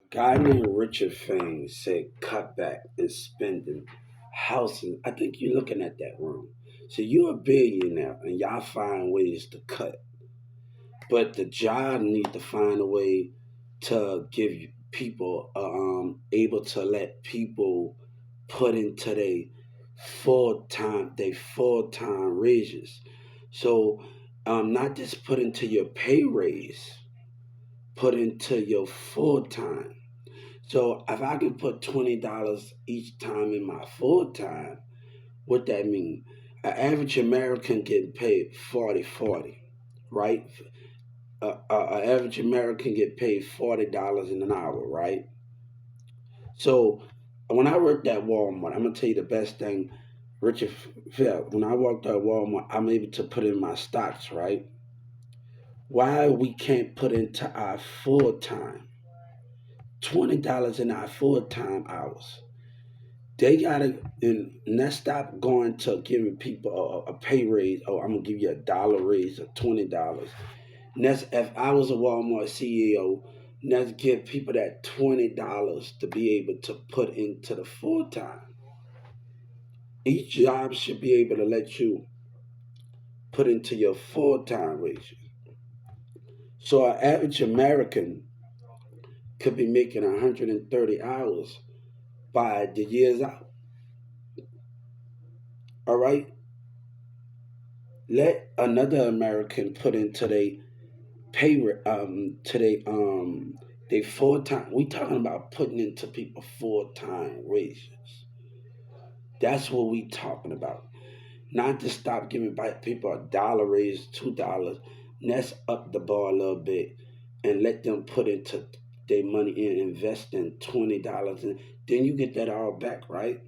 Guy named Richard Fain said cut back in spending housing. I think you're looking at that wrong. So you're a billionaire and y'all find ways to cut. But the job need to find a way to give you people able to let people put into their full time raises. So not just put into your pay raise, put into your full time. So if I can put $20 each time in my full time, what that mean? An average American getting paid 40, right? An average American get paid $40 an hour, right? So when I worked at Walmart, I'm gonna tell you the best thing, Richard felt. When I worked at Walmart, I'm able to put in my stocks, right? Why we can't put into our full time $20 in our full time hours? They gotta and let's stop going to giving people a pay raise. Oh, I'm gonna give you a dollar raise of $20. And that's if I was a Walmart CEO, let's give people that $20 to be able to put into the full time. Each job should be able to let you put into your full time wage. So an average American could be making 130 hours by the year's out. All right, let another American put into they full time. We talking about putting into people full time wages. That's what we talking about. Not to stop giving people a dollar raise, $2. Let's up the bar a little bit and let them put into their money and invest in $20, and then you get that all back, right?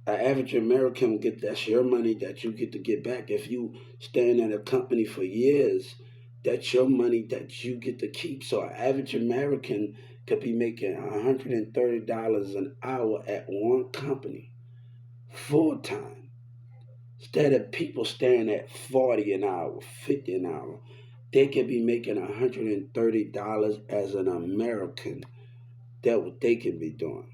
An average American will get that's your money that you get to get back. If you stand at a company for years, that's your money that you get to keep. So an average American could be making $130 an hour at one company, full time. Instead of people staying at 40 an hour, 50 an hour, they could be making $130 as an American. That what they can be doing.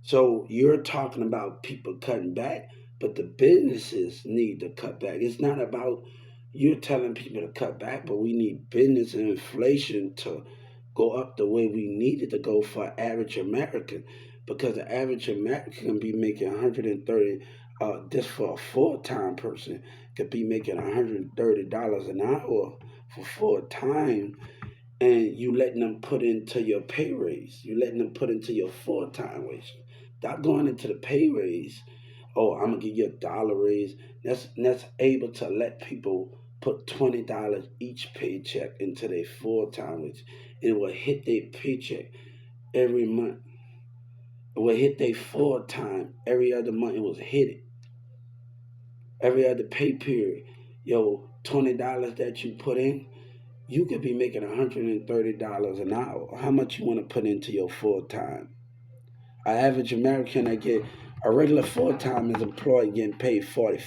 So you're talking about people cutting back, but the businesses need to cut back. It's not about you're telling people to cut back, but we need business and inflation to go up the way we need it to go for average American. Because the average American can be making 130, just for a full time person, could be making $130 an hour for full time, and you letting them put into your pay raise. You letting them put into your full time wage. Not going into the pay raise. Oh, I'm gonna give you a dollar raise. That's able to let people put $20 each paycheck into their full time wage. It will hit their paycheck every month. It will hit their full time every other month. It was hit it every other pay period. Yo, $20 that you put in, you could be making $130 an hour. How much you want to put into your full time? An average American that get a regular full time is employed getting paid 40,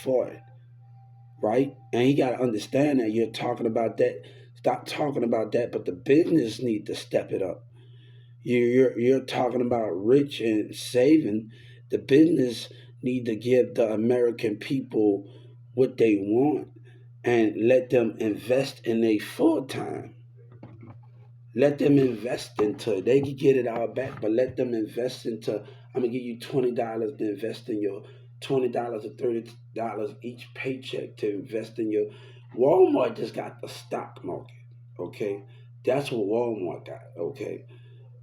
right? And you got to understand that you're talking about that. Stop talking about that, but the business need to step it up. You're talking about rich and saving. The business need to give the American people what they want and let them invest in a full time. Let them invest into it. They can get it all back, but let them invest into. I'm gonna give you $20 to invest in your $20 or $30 each paycheck to invest in your. Walmart just got the stock market. Okay, that's what Walmart got. Okay,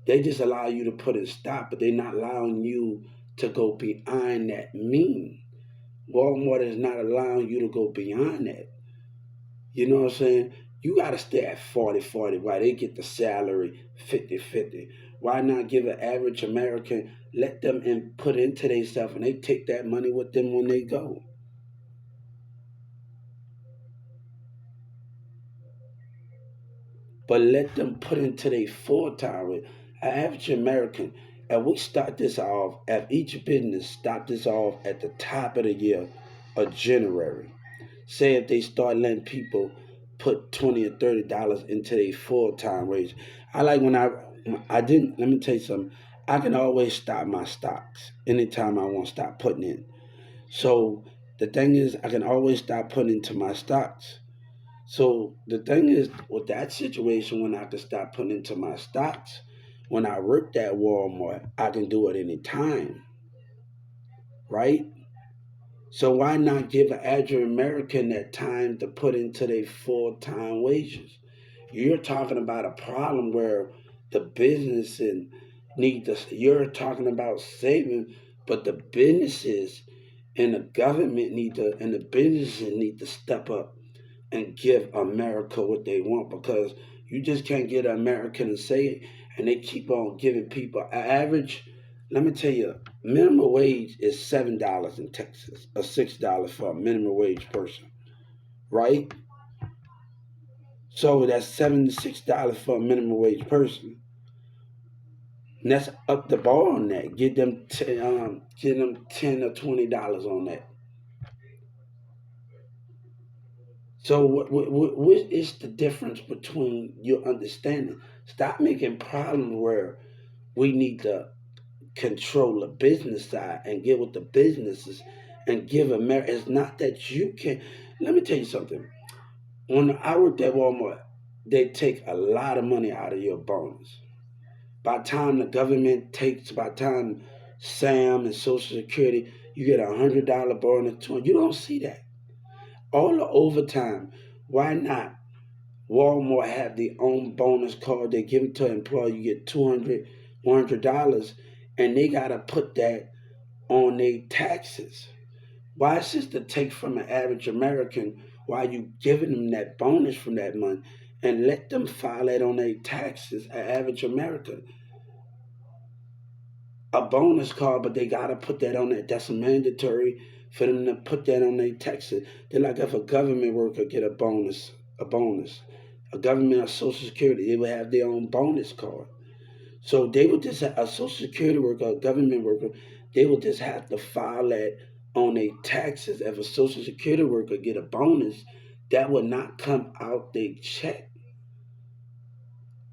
they just allow you to put in stock, but they're not allowing you to go behind that mean. Walmart is not allowing you to go beyond that. You know what I'm saying? You got to stay at 40, while they get the salary 50. Why not give an average American, let them put into themselves and they take that money with them when they go? But let them put into their full time with an average American. And we start this off, at each business, start this off at the top of the year of January. Say if they start letting people put $20 or $30 into their full time wage. I like I didn't. Let me tell you something. I can always stop my stocks anytime I want to stop putting in. So the thing is, I can always stop putting into my stocks. So the thing is, with that situation, when I can stop putting into my stocks, when I work at Walmart, I can do it anytime, right? So why not give an average American that time to put into their full-time wages? You're talking about a problem where the business and need to. You're talking about saving, but the businesses and the government need to, and the businesses need to step up and give America what they want, because you just can't get an American to say it, and they keep on giving people an average. Let me tell you, minimum wage is $7 in Texas, or $6 for a minimum wage person, right? So that's $76 for a minimum wage person. And that's up the bar on that. Get them $10 or $20 on that. So what is the difference between your understanding? Stop making problems where we need to control the business side and get with the businesses and give America. It's not that you can. Let me tell you something. When I worked at Walmart, they take a lot of money out of your bonus. By the time the government takes, by the time Sam and Social Security, you get $100 bonus. You don't see that. All the overtime. Why not? Walmart have their own bonus card. They give it to an employee. You get 200, $100, and they gotta put that on their taxes. Why is this to take from an average American while you giving them that bonus from that money and let them file that on their taxes? An average American, a bonus card, but they gotta put that on that. That's mandatory for them to put that on their taxes. They're like if a government worker get a bonus, a government or Social Security, they would have their own bonus card. So they would just a Social Security worker, a government worker, they would just have to file that on their taxes. If a Social Security worker get a bonus, that would not come out their check.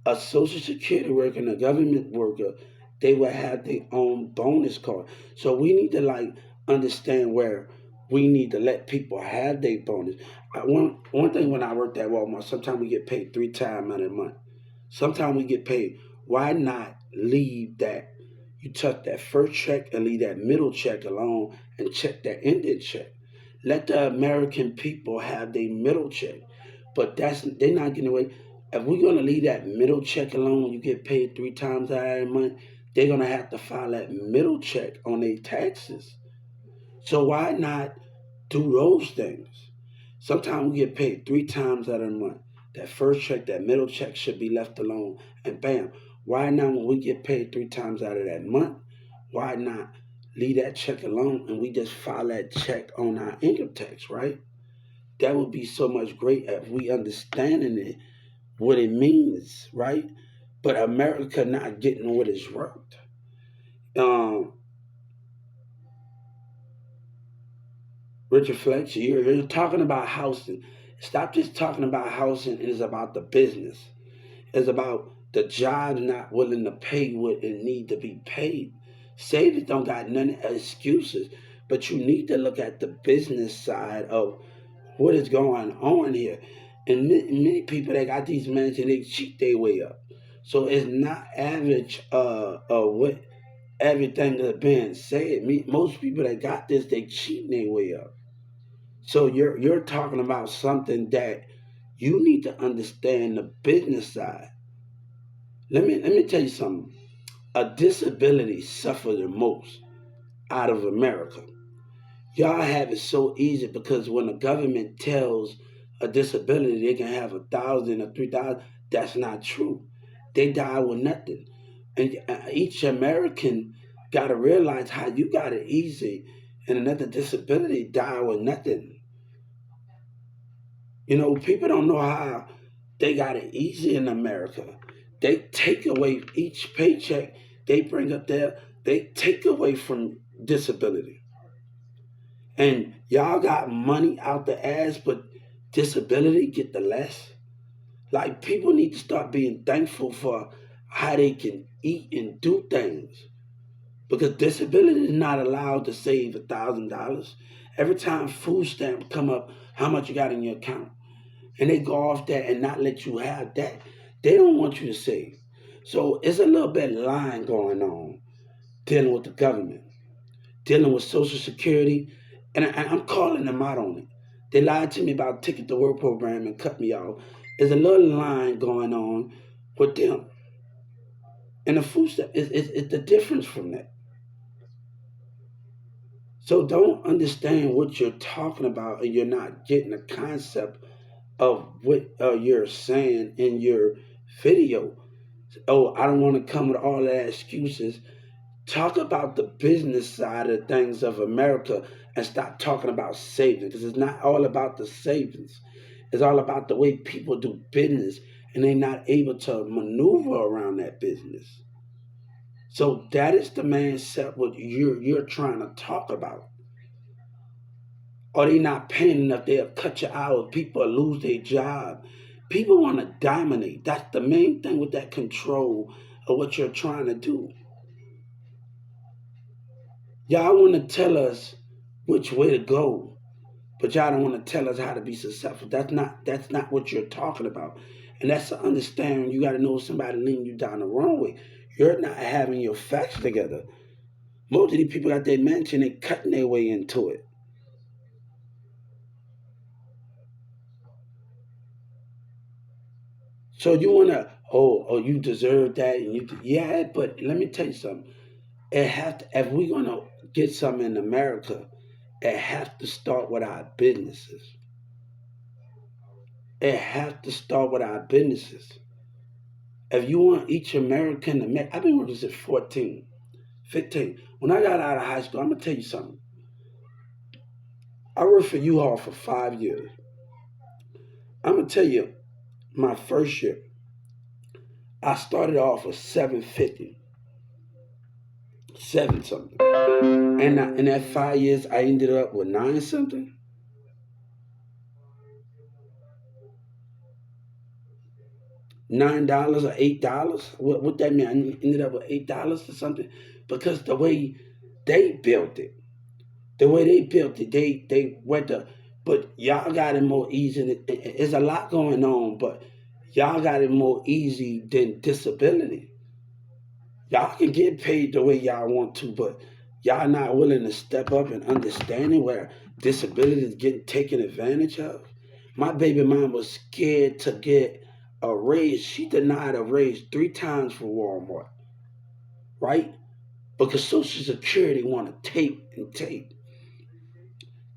A Social Security worker and a government worker, they would have their own bonus card. So we need to understand where we need to let people have their bonus. One thing when I worked at Walmart, sometimes we get paid 3 times out of the month. Sometimes we get paid. Why not leave that? You touch that first check and leave that middle check alone and check that ended check. Let the American people have their middle check. But they're not getting away. If we're gonna leave that middle check alone, you get paid 3 times out of the month, they're gonna have to file that middle check on their taxes. So why not do those things? Sometimes we get paid 3 times out of the month. That first check, that middle check should be left alone. And bam, why not when we get paid 3 times out of that month, why not leave that check alone and we just file that check on our income tax, right? That would be so much great if we understanding it, what it means, right? But America not getting what it's worth. Um, Richard Fletcher, you're talking about housing. Stop just talking about housing. It is about the business. It's about the job not willing to pay what it need to be paid. Savers don't got none excuses, but you need to look at the business side of what is going on here. And many people that got these mansions, they cheat their way up. So it's not average what everything that's being said. Most people that got this, they cheating their way up. So you're talking about something that you need to understand the business side. Let me tell you something. A disability suffer the most out of America. Y'all have it so easy because when the government tells a disability they can have 1,000 or 3,000, that's not true. They die with nothing. And each American got to realize how you got it easy and another disability die with nothing. People don't know how they got it easy in America. They take away each paycheck they bring up there, they take away from disability. And y'all got money out the ass, but disability get the less. Like people need to start being thankful for how they can eat and do things. Because disability is not allowed to save $1,000. Every time food stamp come up, how much you got in your account? And they go off that and not let you have that. They don't want you to save. So it's a little bit of lying going on dealing with the government, dealing with Social Security, and I'm calling them out on it. They lied to me about Ticket to Work program and cut me off. There's a little line going on with them. And the food stamp is the difference from that. So don't understand what you're talking about and you're not getting the concept of what you're saying in your video. Oh, I don't want to come with all that excuses. Talk about the business side of things of America and stop talking about savings because it's not all about the savings. It's all about the way people do business and they're not able to maneuver around that business. So that is the mindset what you're trying to talk about. Or they not paying enough, they'll cut you out. People lose their job. People want to dominate. That's the main thing with that control of what you're trying to do. Y'all want to tell us which way to go, but y'all don't want to tell us how to be successful. That's not what you're talking about. And that's to understand you gotta know somebody leading you down the wrong way. You're not having your facts together. Most of these people got their mansion, they cutting their way into it. So you wanna, oh, you deserve that, and yeah, but let me tell you something. It have to, if we're gonna get something in America, it has to start with our businesses. It has to start with our businesses. If you want each American to make, I've been working since 14, 15. When I got out of high school, I'm gonna tell you something. I worked for U-Haul for 5 years. I'm gonna tell you, my first year, I started off with 750, seven something, and in that 5 years, I ended up with nine something. $9 or $8. What that mean? I ended up with $8 or something because the way they built it, they went to. But y'all got it more easy. It's a lot going on, but y'all got it more easy than disability. Y'all can get paid the way y'all want to, but y'all not willing to step up and understanding where disability is getting taken advantage of. My baby mom was scared to get a raise. She denied a raise 3 times for Walmart, right? Because Social Security want to tape and tape.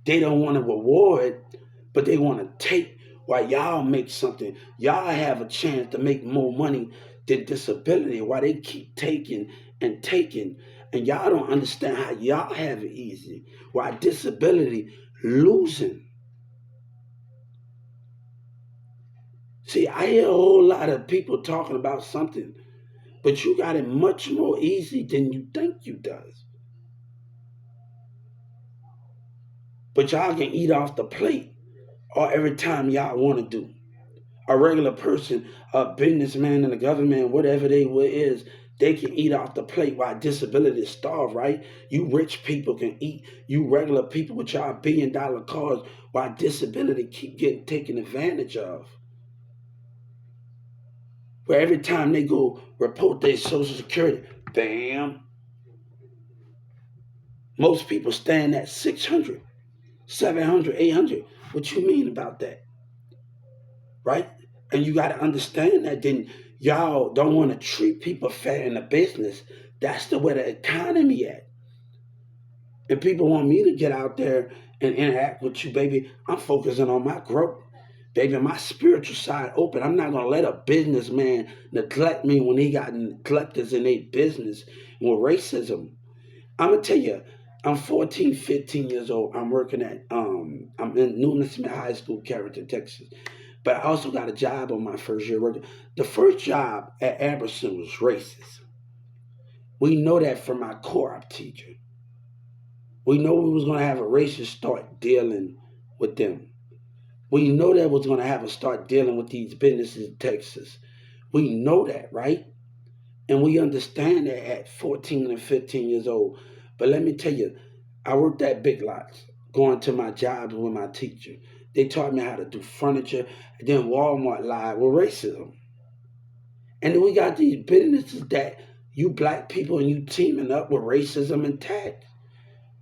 They don't want to reward, but they want to take while y'all make something. Y'all have a chance to make more money than disability while they keep taking and taking. And y'all don't understand how y'all have it easy. While disability losing. See, I hear a whole lot of people talking about something, but you got it much more easy than you think you does. But y'all can eat off the plate or every time y'all want to do. A regular person, a businessman in the government, whatever they is, they can eat off the plate while disability is starved, right? You rich people can eat. You regular people with y'all $1 billion cars while disability keep getting taken advantage of. Where every time they go report their social security, bam, most people stand at 600, 700, 800. What you mean about that? Right? And you got to understand that then y'all don't want to treat people fair in the business. That's the way the economy at. If people want me to get out there and interact with you, baby, I'm focusing on my growth. Baby, my spiritual side open. I'm not gonna let a businessman neglect me when he got neglectors in their business with racism. I'm gonna tell you, I'm 14, 15 years old. I'm working at I'm in Newman Smith High School, Carrollton, Texas. But I also got a job on my first year working. The first job at Aberson was racist. We know that from my co-op teacher. We know we was gonna have a racist start dealing with them. We know that was gonna have a start dealing with these businesses in Texas. We know that, right? And we understand that at 14 and 15 years old. But let me tell you, I worked at Big Lots, going to my jobs with my teacher. They taught me how to do furniture. And then Walmart lied with racism. And then we got these businesses that you black people and you teaming up with racism and tax.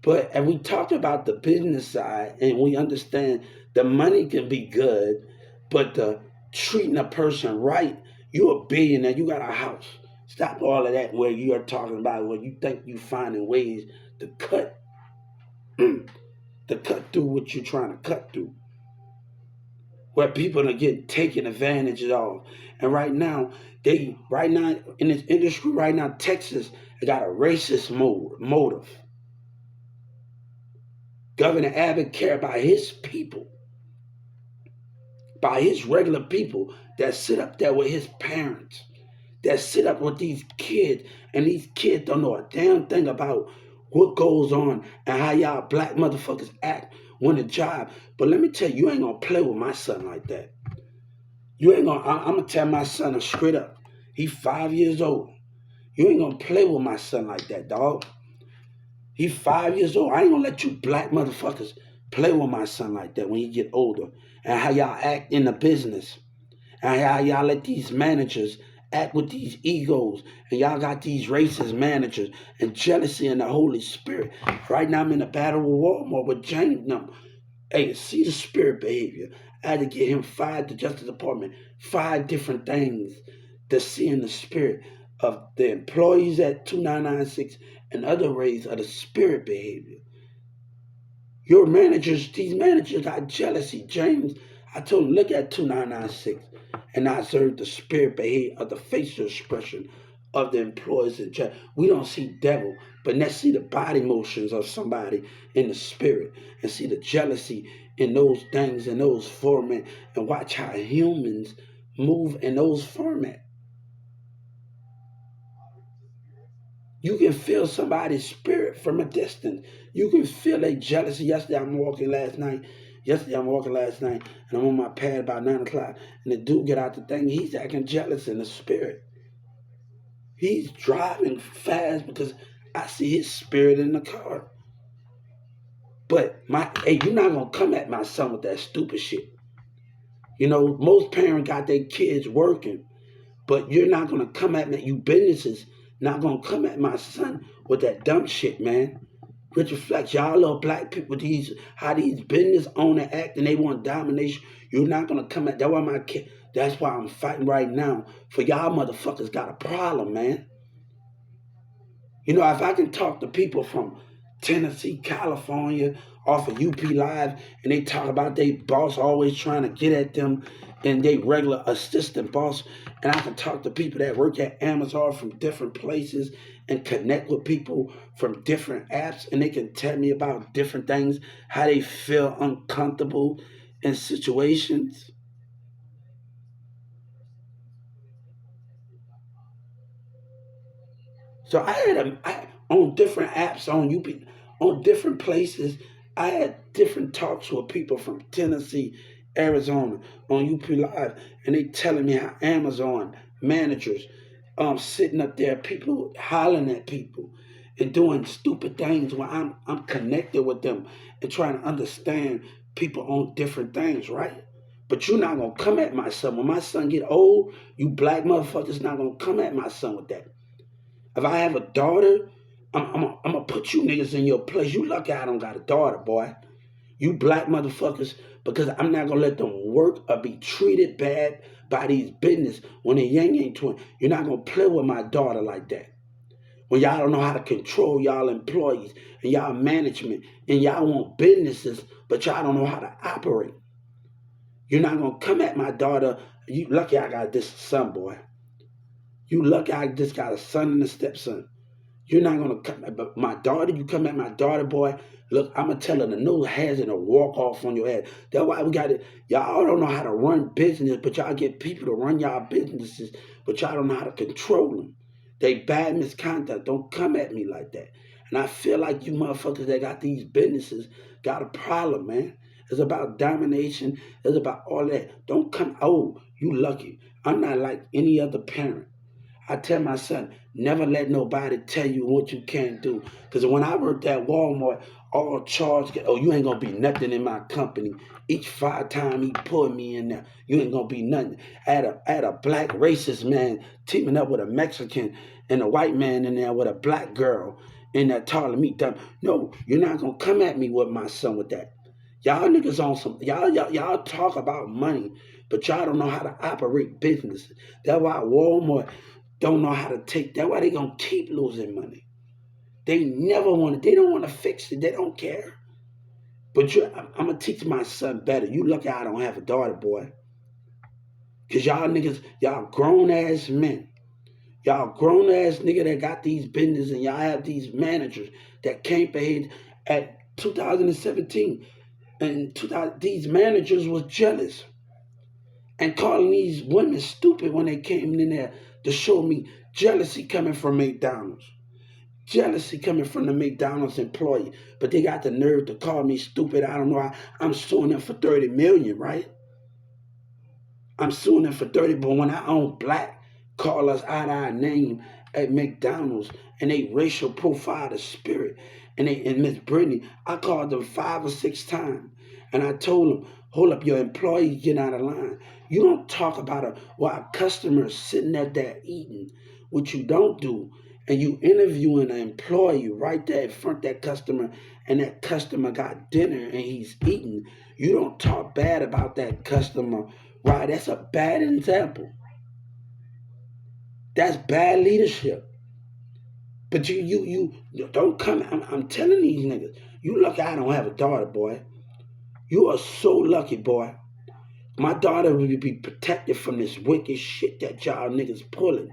And we talked about the business side and we understand the money can be good, but the treating a person right, you a billionaire, you got a house. Stop all of that where you are talking about where you think you finding ways to cut to cut through what you're trying to cut through. Where people are getting taken advantage of. And right now in this industry, right now, Texas got a racist motive. Governor Abbott care about his people, by his regular people that sit up there with his parents, that sit up with these kids, and these kids don't know a damn thing about what goes on and how y'all black motherfuckers act when a job. But let me tell you, you ain't gonna play with my son like that. You ain't gonna. I'm gonna tell my son straight up. He 5 years old. You ain't gonna play with my son like that, dog. He 5 years old. I ain't gonna let you black motherfuckers play with my son like that when he get older. And how y'all act in the business. And how y'all let these managers act with these egos. And y'all got these racist managers and jealousy in the Holy Spirit. Right now I'm in a battle with Walmart with James. No. Hey, see the spirit behavior. I had to get him fired, the Justice Department, 5 different things to see in the spirit of the employees at 2996 and other ways of the spirit behavior. Your managers, these managers got jealousy. James, I told him, look at 2996 and I observed the spirit behavior of the facial expression of the employees in jail. We don't see devil, but let's see the body motions of somebody in the spirit and see the jealousy in those things, in those formats, and watch how humans move in those formats. You can feel somebody's spirit from a distance. You can feel a jealousy. Yesterday I'm walking last night, and I'm on my pad about 9 o'clock, and the dude get out the thing. He's acting jealous in the spirit. He's driving fast because I see his spirit in the car. But hey, you're not gonna come at my son with that stupid shit. You know, most parents got their kids working, but you're not gonna come at me. You businesses not gonna come at my son with that dumb shit, man. Which reflects y'all little black people, how these business owners act and they want domination. You're not gonna come at that. Why my kid? That's why I'm fighting right now for y'all motherfuckers got a problem, man. You know, if I can talk to people from Tennessee, California, off of UP Live, and they talk about their boss always trying to get at them and they regular assistant boss, and I can talk to people that work at Amazon from different places and connect with people from different apps, and they can tell me about different things, how they feel uncomfortable in situations. So on different apps on UP, on different places. I had different talks with people from Tennessee, Arizona, on UP Live, and they telling me how Amazon managers sitting up there, people hollering at people and doing stupid things when I'm connected with them and trying to understand people on different things, right? But you're not gonna come at my son. When my son get old, you black motherfuckers not gonna come at my son with that. If I have a daughter, I'm gonna put you niggas in your place. You lucky I don't got a daughter, boy. You black motherfuckers, because I'm not gonna let them work or be treated bad by these business when they young ain't twin. You're not gonna play with my daughter like that. When y'all don't know how to control y'all employees and y'all management and y'all want businesses, but y'all don't know how to operate. You're not gonna come at my daughter. You lucky I got this son, boy. You lucky I just got a son and a stepson. You're not gonna come but my daughter, you come at my daughter, boy. Look, I'm gonna tell her the no hands and a walk off on your head. That's why we got it. Y'all don't know how to run business, but y'all get people to run y'all businesses, but y'all don't know how to control them. They bad misconduct. Don't come at me like that. And I feel like you motherfuckers that got these businesses got a problem, man. It's about domination. It's about all that. Don't come. Oh, you lucky. I'm not like any other parent. I tell my son, never let nobody tell you what you can't do. Because when I worked at Walmart, all charge, oh, you ain't gonna be nothing in my company. Each 5 times he pulled me in there, you ain't gonna be nothing. I had a black racist man teaming up with a Mexican and a white man in there with a black girl in that telling me, no, you're not gonna come at me with my son with that. Y'all niggas on some y'all talk about money, but y'all don't know how to operate business. That's why Walmart don't know how to take. That's why they gonna keep losing money. They never want to. They don't want to fix it. They don't care. But I'm gonna teach my son better. You lucky I don't have a daughter, boy. Cause y'all niggas, y'all grown ass men, y'all grown ass nigga that got these business, and y'all have these managers that came ahead at 2017, and 2000, these managers was jealous and calling these women stupid when they came in there to show me jealousy coming from McDonald's. Jealousy coming from the McDonald's employee, but they got the nerve to call me stupid. I don't know. I'm suing them for 30 million, right? I'm suing them for 30, but when our own black call us out our name at McDonald's and they racial profile the spirit, and Miss Brittany, I called them 5 or 6 times and I told them, hold up, your employees get out of line. You don't talk about while a customer is sitting there eating, what you don't do, and you interviewing an employee right there in front of that customer, and that customer got dinner and he's eating. You don't talk bad about that customer. Right, that's a bad example. That's bad leadership. But you don't come. I'm telling these niggas, you lucky I don't have a daughter, boy. You are so lucky, boy. My daughter will be protected from this wicked shit that y'all niggas pulling.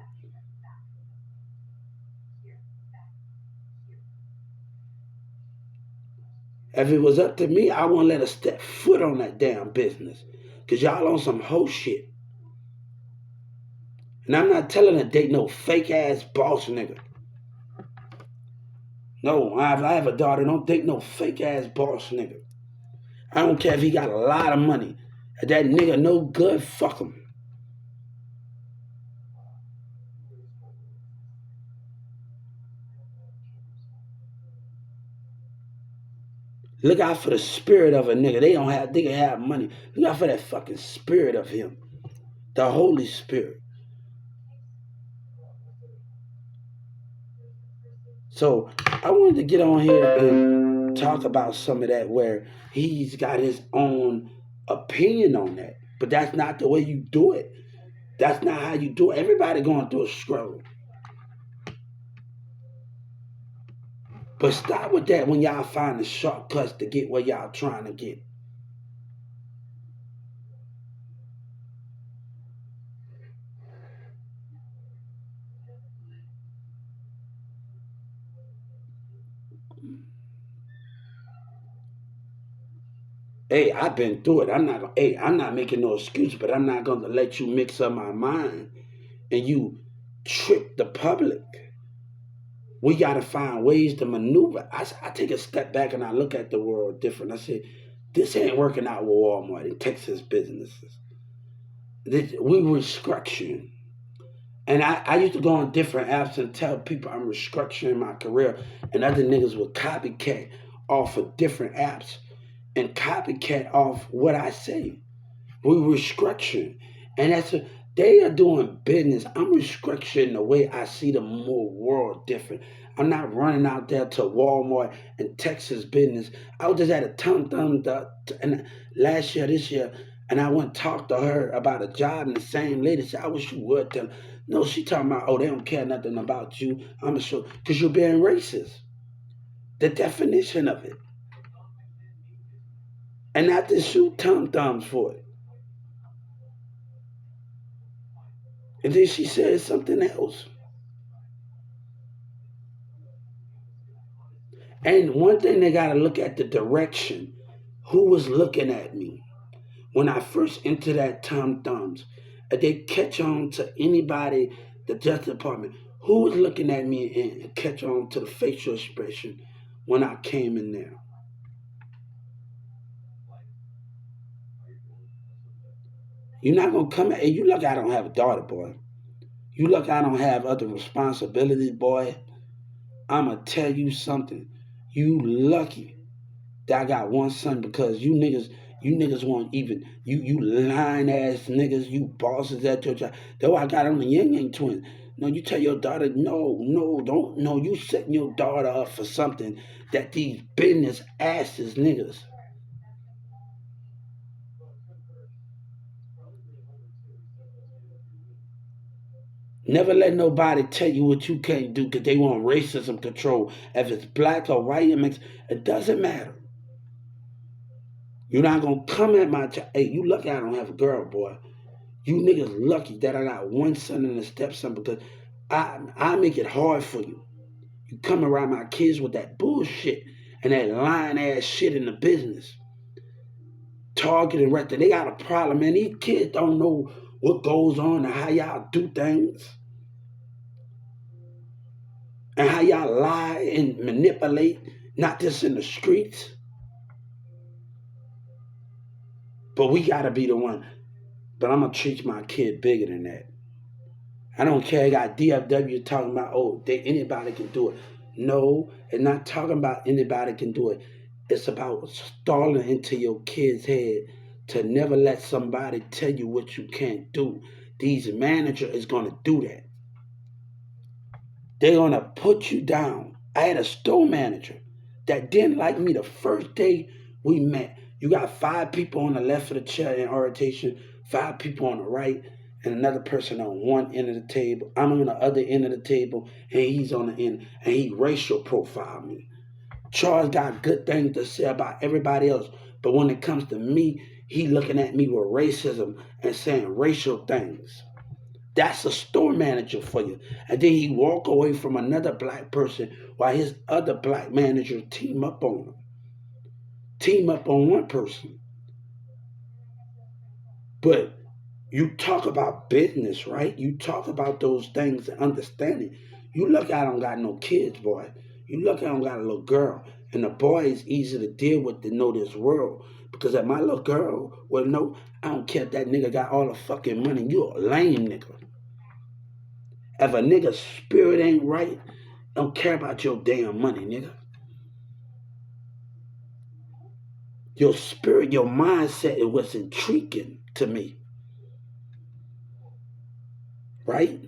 If it was up to me, I wouldn't let her step foot on that damn business. Cause y'all on some hoe shit. And I'm not telling her date no fake ass boss nigga. No, if I have a daughter, don't date no fake ass boss nigga. I don't care if he got a lot of money. If that nigga no good, fuck him. Look out for the spirit of a nigga. They can have money. Look out for that fucking spirit of him. The Holy Spirit. So I wanted to get on here and talk about some of that where he's got his own opinion on that. But that's not the way you do it. That's not how you do it. Everybody going through a struggle. But stop with that when y'all find the shortcuts to get where y'all trying to get. Hey, I've been through it. I'm not making no excuse, but I'm not gonna let you mix up my mind and you trick the public. We gotta find ways to maneuver. I take a step back and I look at the world different. I say, this ain't working out with Walmart and Texas businesses. We restructuring. And I used to go on different apps and tell people I'm restructuring my career, and other niggas would copycat off of different apps and copycat off what I say. We restructuring, and they are doing business. I'm restructuring the way I see the more world different. I'm not running out there to Walmart and Texas business. I was just at a Tum Tum and last year, this year, and I went and talked to her about a job, and the same lady said, "I wish you would tell." No, she talking about, oh, they don't care nothing about you. I'm sure because you're being racist. The definition of it, and not to shoot Tum Tums for it. And then she said something else. And one thing they got to look at the direction. Who was looking at me when I first entered that Tom Thumbs? If they catch on to anybody, the Justice Department, who was looking at me and catch on to the facial expression when I came in there? You're not gonna come at you. Look, I don't have a daughter, boy. You look, I don't have other responsibilities, boy. I'ma tell you something. You lucky that I got one son because you niggas won't even you lying ass niggas, you bosses at your job. Though I got on the Yang Yang twins. No, you tell your daughter, no, don't no, you setting your daughter up for something that these business asses niggas. Never let nobody tell you what you can't do because they want racism control. If it's black or white, it doesn't matter. You're not gonna come at my child. Hey, you lucky I don't have a girl, boy. You niggas lucky that I got one son and a stepson because I make it hard for you. You come around my kids with that bullshit and that lying ass shit in the business. Target and Rector, they got a problem, man. These kids don't know what goes on and how y'all do things and how y'all lie and manipulate, not just in the streets, but we gotta be the one. But I'm gonna treat my kid bigger than that. I don't care. I got DFW talking about, anybody can do it. No, it's not talking about anybody can do it. It's about stalling into your kid's head to never let somebody tell you what you can't do. These manager is gonna do that. They're gonna put you down. I had a store manager that didn't like me the first day we met. You got 5 people on the left of the chair in orientation, 5 people on the right, and another person on one end of the table. I'm on the other end of the table, and he's on the end, and he racial profiled me. Charles got good things to say about everybody else, but when it comes to me, he looking at me with racism and saying racial things. That's a store manager for you. And then he walk away from another black person while his other black manager team up on him. Team up on one person. But you talk about business, right? You talk about those things and understanding. You look, I don't got no kids, boy. You look, I don't got a little girl. And the boy is easy to deal with to know this world. Because if my little girl will know, I don't care if that nigga got all the fucking money. You a lame nigga. If a nigga's spirit ain't right, don't care about your damn money, nigga. Your spirit, your mindset is what's intriguing to me, right?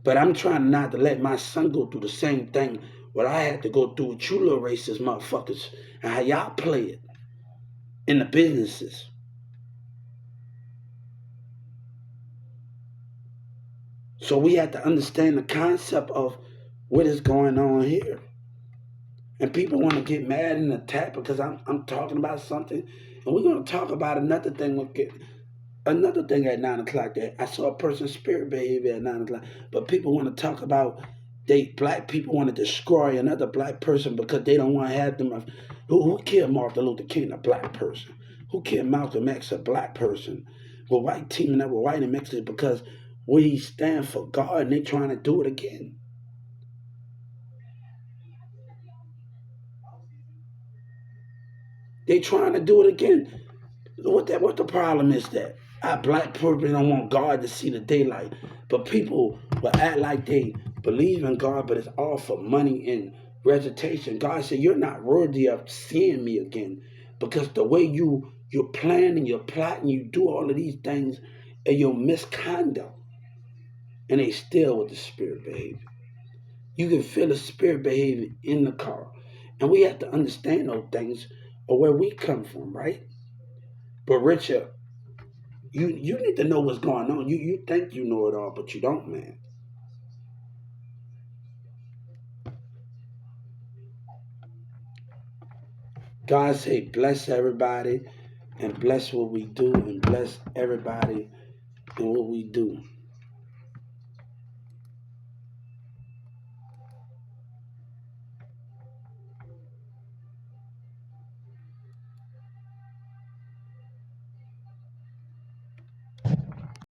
But I'm trying not to let my son go through the same thing what I had to go through with you little racist motherfuckers and how y'all play it in the businesses. So we have to understand the concept of what is going on here. And people want to get mad and attack because I'm talking about something. And we're going to talk about another thing at 9 o'clock. That I saw a person's spirit behavior at 9 o'clock. But people want to talk about black people want to destroy another black person because they don't want to have them. Who killed Martin Luther King? A black person. Who killed Malcolm X? A black person. Well, white teaming up with white and Mexican because we stand for God and they trying to do it again. They trying to do it again. What the problem is that our black people don't want God to see the daylight, but people will act like they believe in God, but it's all for money and reputation. God said, "You're not worthy of seeing me again," because the way you're planning, you're plotting, you do all of these things, and your misconduct, and they still with the spirit behavior. You can feel the spirit behavior in the car, and we have to understand those things or where we come from, right? But Richard, you need to know what's going on. You think you know it all, but you don't, man. God say bless everybody and bless what we do and bless everybody in what we do.